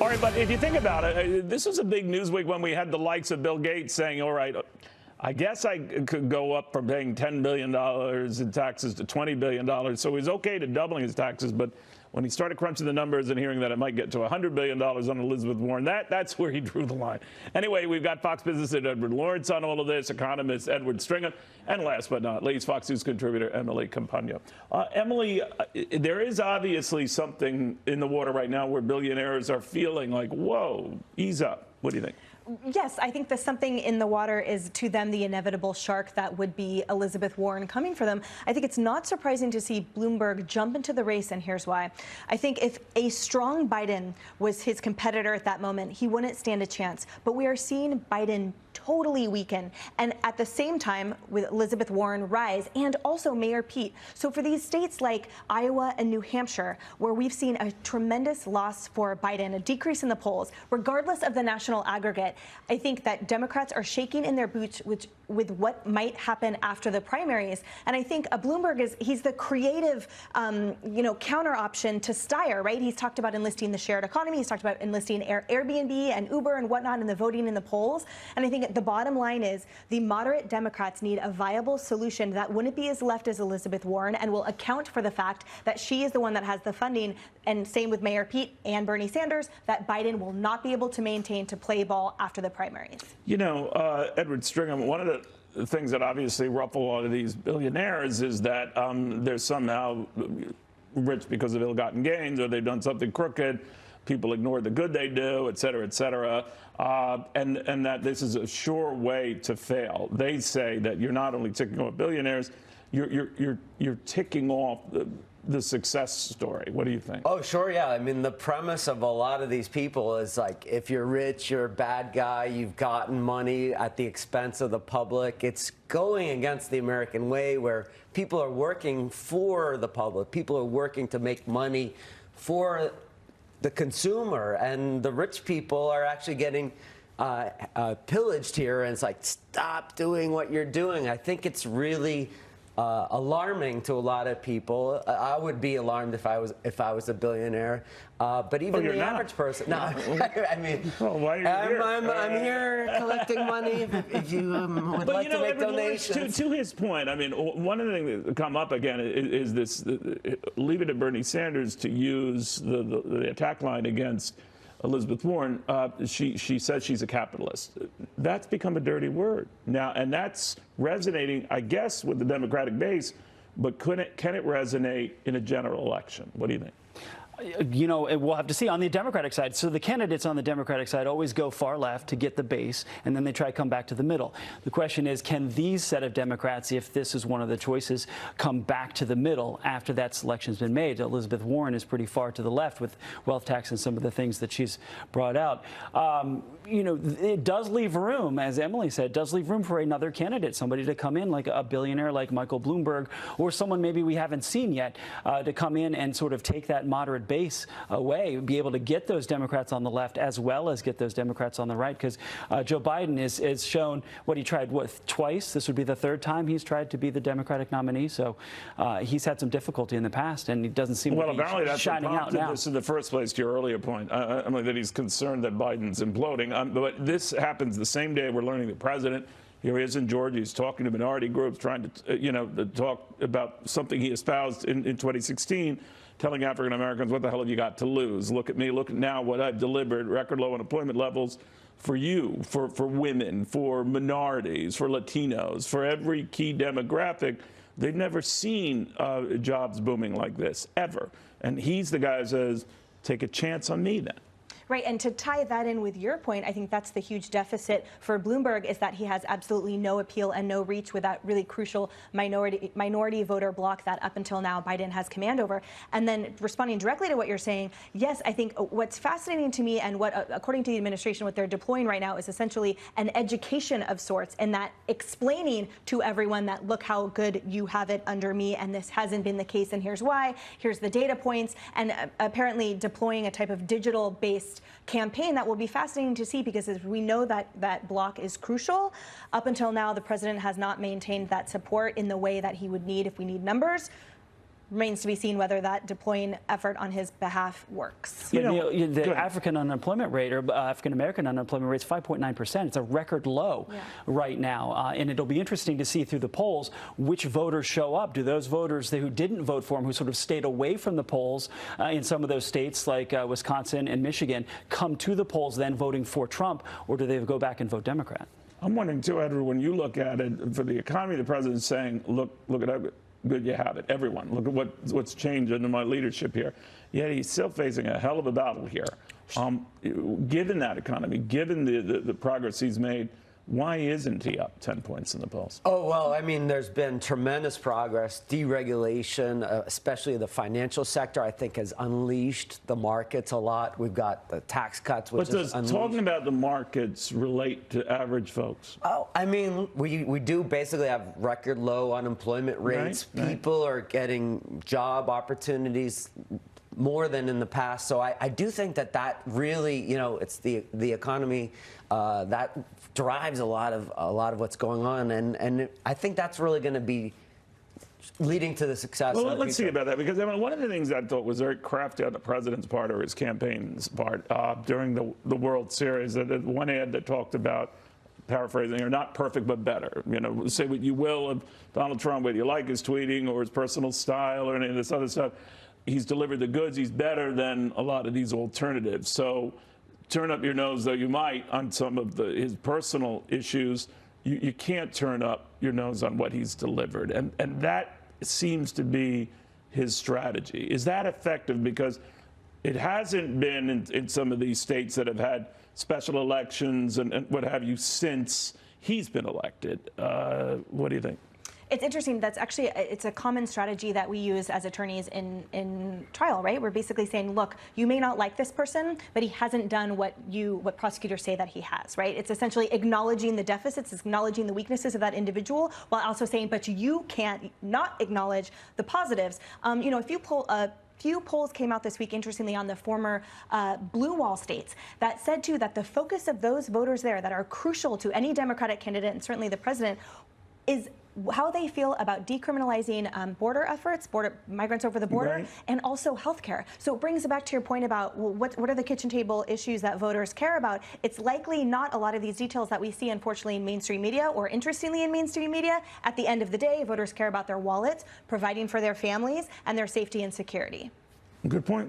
All right, but if you think about it, this was a big news week when we had the likes of Bill Gates saying, all right, I guess I could go up from paying $10 billion in taxes to $20 billion. So he's okay to doubling his taxes. But when he started crunching the numbers and hearing that it might get to $100 billion on Elizabeth Warren, that's where he drew the line. Anyway, we've got Fox Business and Edward Lawrence on all of this, economist Edward Stringham, and last but not least, Fox News contributor Emily Compagno. Emily, there is obviously something in the water right now where billionaires are feeling like, whoa, ease up. What do you think? Yes, I think the something in the water is to them the inevitable shark that would be Elizabeth Warren coming for them. I think it's not surprising to see Bloomberg jump into the race, and here's why. I think if a strong Biden was his competitor at that moment, he wouldn't stand a chance. But we are seeing Biden totally weaken, and at the same time with Elizabeth Warren rise, and also Mayor Pete. So for these states like Iowa and New Hampshire, where we've seen a tremendous loss for Biden, a decrease in the polls, regardless of the national aggregate, I think that Democrats are shaking in their boots with what might happen after the primaries. And I think Bloomberg he's the creative, counter option to Steyer, right? He's talked about enlisting the shared economy. He's talked about enlisting Airbnb and Uber and whatnot in the voting in the polls. And I think the bottom line is the moderate Democrats need a viable solution that wouldn't be as left as Elizabeth Warren and will account for the fact that she is the one that has the funding, and same with Mayor Pete and Bernie Sanders, that Biden will not be able to maintain to play ball after the primaries. You know, Edward Stringham, one of the things that obviously ruffle a lot of these billionaires is that they're somehow rich because of ill-gotten gains, or they've done something crooked. People ignore the good they do, et cetera, and that this is a sure way to fail. They say that you're not only ticking off billionaires, you're ticking off the success story. What do you think? Oh, sure, yeah. I mean, the premise of a lot of these people is like, if you're rich, you're a bad guy, you've gotten money at the expense of the public. It's going against the American way, where people are working for the public. People are working to make money for the consumer, and the rich people are actually getting pillaged here. And it's like, stop doing what you're doing. I think it's really alarming to a lot of people. I would be alarmed if I was a billionaire. But even the average person. No, I mean, well, why are you here? I'm here collecting money. If you would like to make donations. To his point, I mean, one of the things that come up again is this: leave it to Bernie Sanders to use the attack line against Elizabeth Warren. She says she's a capitalist. That's become a dirty word now, and that's resonating, I guess, with the Democratic base. But can it resonate in a general election? What do you think? You know, we'll have to see on the Democratic side. So the candidates on the Democratic side always go far left to get the base, and then they try to come back to the middle. The question is, can these set of Democrats, if this is one of the choices, come back to the middle after that selection's been made? Elizabeth Warren is pretty far to the left with wealth tax and some of the things that she's brought out. You know, it does leave room, as Emily said, does leave room for another candidate, somebody to come in like a billionaire like Michael Bloomberg, or someone maybe we haven't seen yet, to come in and sort of take that moderate base away, be able to get those Democrats on the left as well as get those Democrats on the right, because Joe Biden is shown what he tried twice. This would be the third time he's tried to be the Democratic nominee. So he's had some difficulty in the past, and he doesn't seem to be apparently that's shining out now. This in the first place, to your earlier point, Emily, that he's concerned that Biden's imploding. But this happens the same day we're learning the president. Here he is in Georgia. He's talking to minority groups, trying to, to talk about something he espoused in 2016. Telling African Americans, what the hell have you got to lose? Look at me. Look at now what I've delivered. Record low unemployment levels for you, for women, for minorities, for Latinos, for every key demographic. They've never seen jobs booming like this, ever. And he's the guy who says, take a chance on me then. Right, and to tie that in with your point, I think that's the huge deficit for Bloomberg, is that he has absolutely no appeal and no reach with that really crucial minority voter bloc that up until now Biden has command over. And then responding directly to what you're saying, yes, I think what's fascinating to me, and what, according to the administration, what they're deploying right now is essentially an education of sorts, and that explaining to everyone that, look how good you have it under me, and this hasn't been the case, and here's why, here's the data points, and apparently deploying a type of digital-based campaign that will be fascinating to see, because as we know that block is crucial. Up until now, the president has not maintained that support in the way that he would need if we need numbers. remains to be seen whether that deploying effort on his behalf works. The African unemployment rate, or African American unemployment rate, is 5.9%. It's a record low right now. And it'll be interesting to see through the polls which voters show up. Do those voters who didn't vote for him, who sort of stayed away from the polls in some of those states like Wisconsin and Michigan, come to the polls then voting for Trump, or do they go back and vote Democrat? I'm wondering too, Edward, when you look at it for the economy, the president's saying, look at how good you have it. Everyone, look at what's changed under my leadership here. Yet he's still facing a hell of a battle here. Given that economy, given the progress he's made, why isn't he up 10 points in the polls? Oh, well, I mean, there's been tremendous progress. Deregulation, especially the financial sector, I think has unleashed the markets a lot. We've got the tax cuts, which But does talking about the markets relate to average folks? Oh, I mean, we do basically have record low unemployment rates. Right. People are getting job opportunities more than in the past. So I do think that really, it's the economy that drives a lot of what's going on, and I think that's really going to be leading to the success. Well, let's see about that, because I mean, one of the things I thought was very crafty on the president's part, or his campaign's part, during the World Series, that one ad that talked about, paraphrasing, or not perfect but better. Say what you will of Donald Trump, whether you like his tweeting or his personal style or any of this other stuff. He's delivered the goods. He's better than a lot of these alternatives. So turn up your nose, though you might, on some of his personal issues. You can't turn up your nose on what he's delivered. And that seems to be his strategy. Is that effective? Because it hasn't been in some of these states that have had special elections and what have you since he's been elected. What do you think? It's interesting. That's actually, it's a common strategy that we use as attorneys in trial, right? We're basically saying, look, you may not like this person, but he hasn't done what prosecutors say that he has, right? It's essentially acknowledging the deficits, acknowledging the weaknesses of that individual, while also saying, but you can't not acknowledge the positives. If you pull few polls came out this week, interestingly, on the former blue wall states that said, too, that the focus of those voters there that are crucial to any Democratic candidate, and certainly the president, is how they feel about decriminalizing border efforts, migrants over the border, right, and also healthcare. So it brings it back to your point about, well, what are the kitchen table issues that voters care about? It's likely not a lot of these details that we see, unfortunately, in mainstream media, or interestingly in mainstream media. At the end of the day, voters care about their wallets, providing for their families, and their safety and security. Good point.